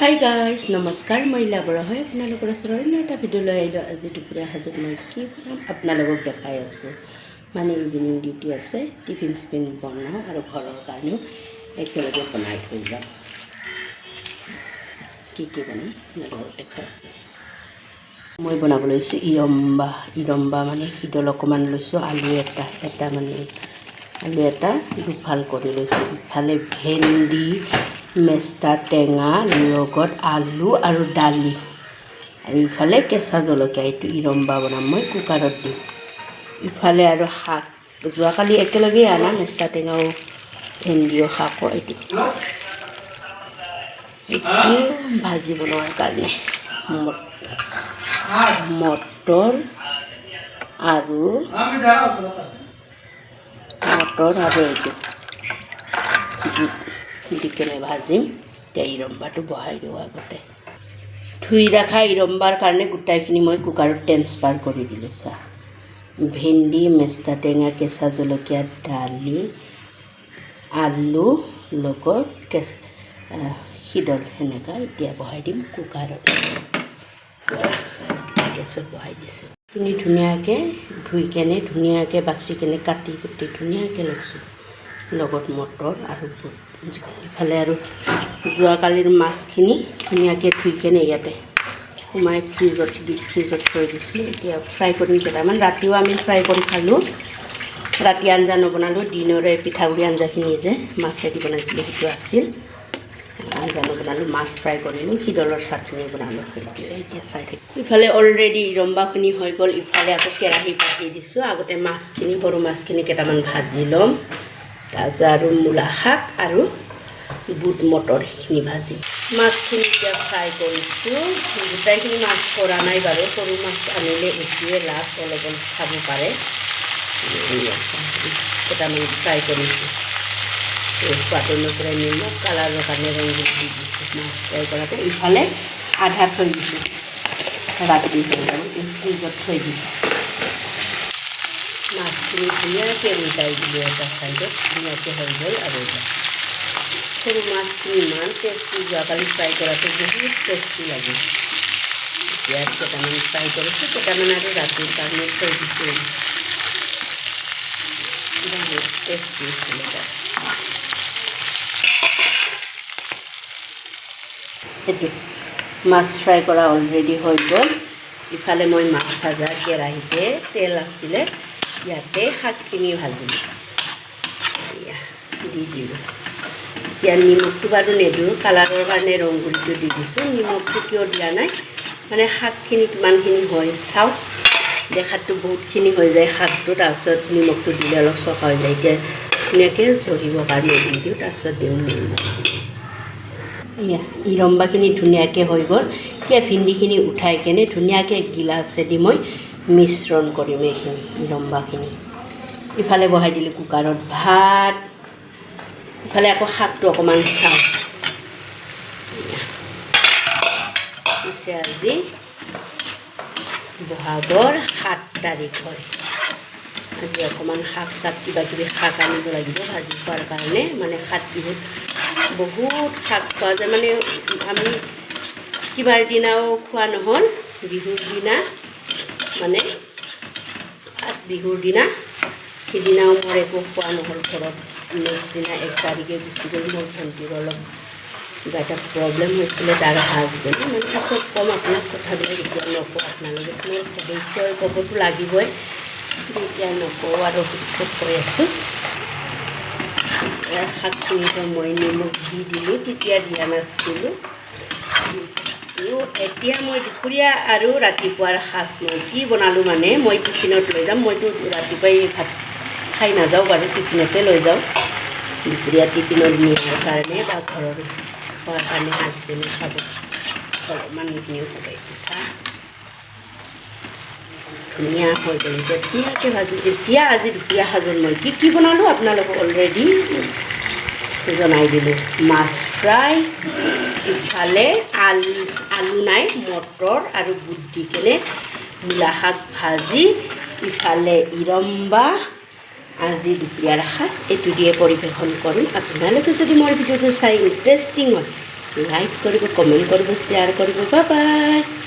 Hi guys নমস্কাৰ মই লাবৰা হয় আপোনালোকৰ ওচৰলৈ এটা ভিডিঅ' লৈ আহিলোঁ। আজি দুপৰীয়া সাজত মই কি বনাম আপোনালোকক দেখাই আছোঁ। মানে ইভিনিং ডিউটি আছে, টিফিন চিফিন বনাওঁ আৰু ঘৰৰ কাৰণেও একেলগে বনাই থৈ যাওঁ। কি বনাম আপোনালোকক দেখাই আছোঁ। মই বনাব লৈছোঁ ইৰম্বা মানে শিদল অকণমান লৈছোঁ। আলু এটা দুফাল কৰি লৈছোঁ। ইফালে ভেন্দি মেষ্টা টেঙা লগত আলু আৰু দালি, আৰু ইফালে কেঁচা জলকীয়া। এইটো ইৰম্বা বনাম, মই কুকাৰত দিম। ইফালে আৰু শাক, যোৱাকালি একেলগেই আনা মেষ্টা টেঙাও ভেন্দিও শাকো। এইটো ভাজি বনোৱাৰ কাৰণে মটৰ আৰু এইটো দি কেনে ভাজিম। এতিয়া ইৰম্বাটো বহাই দিওঁ। আগতে ধুই ৰখা ইৰম্বাৰ কাৰণে গোটাইখিনি মই কুকাৰত ট্ৰেন্সফাৰ কৰি দিলোঁ। ভেন্দি মেষ্টা টেঙা কেঁচা জলকীয়া দালি আলু লগত শিদল সেনেকুৱা এতিয়া বহাই দিম কুকাৰত। গেছত বহাই দিছোঁ। এইখিনি ধুনীয়াকৈ ধুই কেনে ধুনীয়াকৈ বাচি কেনে কাটি কুটি ধুনীয়াকৈ লৈছোঁ, লগত মটৰ আৰু বুট। ইফালে আৰু যোৱাকালিৰ মাছখিনি ধুনীয়াকৈ ধুই কেনে ইয়াতে সোমাই ফ্ৰিজত থৈ দিছিলোঁ। এতিয়া ফ্ৰাই কৰিম কেইটামান। ৰাতিও আমি ফ্ৰাই কৰি খালোঁ। ৰাতি আঞ্জা নবনালোঁ, দিনৰে পিঠাগুড়ি আঞ্জাখিনি যে মাছেদি বনাইছিলোঁ সেইটো আছিল। আঞ্জা নবনালোঁ, মাছ ফ্ৰাই কৰিলোঁ, শিদলৰ চাটনি বনালোঁ। সেইটোৱে এতিয়া চাই থাকিম। ইফালে অলৰেডি ইৰম্বাখিনি হৈ গ'ল। ইফালে আকৌ কেৰাহী পাতি দিছোঁ। আগতে সৰু মাছখিনি কেইটামান ভাজি ল'ম। তাৰপিছত আৰু মূলা শাক আৰু বুট মটৰ সেইখিনি ভাজিম। মাছখিনি এতিয়া ফ্ৰাই কৰিছোঁ। গোটাইখিনি মাছ কৰা নাই বাৰু, সৰু মাছ আনিলে এইটোৱে লাষ্ট, অলপ খাব পাৰে। কেইটামান ফ্ৰাই কৰিছোঁ। সোৱাদ অনুসৰি নিমখ কালাৰৰ কাৰণে ৰং দি দিছোঁ মাছ ফ্ৰাই কৰাটো। ইফালে আধা থৈ দিছোঁ, ৰাতি হৈ যাব, ফ্ৰিজত থৈ দিছোঁ। মাছখিনি ধুনীয়াকৈ উল্টাই দিলোঁ এটা চাইডত, ধুনীয়াকৈ হৈ গ'ল। আৰু সৰু মাছখিনি ইমান টেষ্টি, যোৱাকালি ফ্ৰাই কৰাটো বহুত টেষ্টি লাগে। এতিয়া কেইটামান ফ্ৰাই কৰিছোঁ, কেইটামান আৰু ৰাতিৰ কাৰণে থৈ দিছোঁ। বহুত টেষ্টি আছিলে তাত। সেইটো মাছ ফ্ৰাই কৰা অলৰেডি হৈ গ'ল। ইফালে মই মাছ ভাজা কেৰাহীতে তেল আছিলে, ইয়াতে শাকখিনি ভাজিলোঁ। দি দিলোঁ। এতিয়া নিমখটো বাৰু নিদিওঁ, কালাৰৰ কাৰণে ৰং গুড়িটো দি দিছোঁ। নিমখটো কিয় দিয়া নাই মানে শাকখিনি কিমানখিনি হয় চাওক। দেখাতটো বহুতখিনি হৈ যায় শাকটো, তাৰপিছত নিমখটো দিলে অলপ চফা হৈ যায়। এতিয়া ধুনীয়াকৈ জহিবৰ কাৰণে দি দিওঁ, তাৰপিছত দিওঁ নিমখ। ইৰম্বাখিনি ধুনীয়াকৈ হৈ গ'ল। এতিয়া ভেন্দিখিনি উঠাই কেনে ধুনীয়াকৈ গিলাচেদি মই মিশ্ৰণ কৰিম এইখিনি ইৰম্বাখিনি। ইফালে বহাই দিলোঁ কুকাৰত ভাত। ইফালে আকৌ শাকটো অকণমান চাওঁ। পিছে আজি বহাগৰ 7 তাৰিখ হয়। আজি অকণমান শাক কিবাকিবি শাক আনিব লাগিব ভাজি খোৱাৰ কাৰণে। মানে 7 বিহুত বহুত শাক খোৱা যায়। মানে আমি কিবাৰ দিনাও খোৱা নহ'ল, বিহুৰ দিনা মানে ফাৰ্ষ্ট বিহুৰ দিনা, সিদিনাও মোৰ একো খোৱা নহ'ল ঘৰত। নেক্সট দিনা 1 তাৰিখে গুচি গ'ল। মোৰ ভণ্টিৰ অলপ কিবা এটা প্ৰব্লেম হৈছিলে, তাৰ হাজবেণ্ডে। মানে পিছত ক'ম আপোনাক কথাবিলাক, এতিয়া নকওঁ। আপোনালোকে মোৰ সদস্যই ক'বতো লাগিবই, এতিয়া নকওঁ আৰু পিছত কৈ আছোঁ। শাকখিনিতো মই নিমখ দি দিলোঁ, তেতিয়া দিয়া নাছিলোঁ। এতিয়া মই দুপৰীয়া আৰু ৰাতিপুৱাৰ সাজ মই কি বনালোঁ মানে মই টিফিনত লৈ যাম। মইতো ৰাতিপুৱাই ভাত খাই নাযাওঁ বাৰু, টিফিনতে লৈ যাওঁ। দুপৰীয়া টিফিনত নিয়াৰ কাৰণে বা ঘৰৰ খোৱাৰ কাৰণে হাজবেণ্ডে খাব, অলপমান নিও খাব। এইটো চাহ ধুনীয়া হৈ গ'ল। এতিয়া ধুনীয়াকৈ ভাজি। এতিয়া আজি দুপৰীয়া সাজত মই কি বনালোঁ আপোনালোকক অলৰেডি জনাই দিলোঁ। মাছ ফ্ৰাই, ইফালে আলু নাই, মটৰ আৰু বুট দি কেনে মূলা শাক ভাজি, ইফালে ইৰম্বা। আজি দুপৰীয়াৰ সাজ এইটো দিয়ে পৰিৱেশন কৰিম। আপোনালোকে যদি মোৰ ভিডিঅ'টো চাই ইণ্টাৰেষ্টিং হয়, লাইক কৰিব, কমেণ্ট কৰিব, শ্বেয়াৰ কৰিব। Bye bye.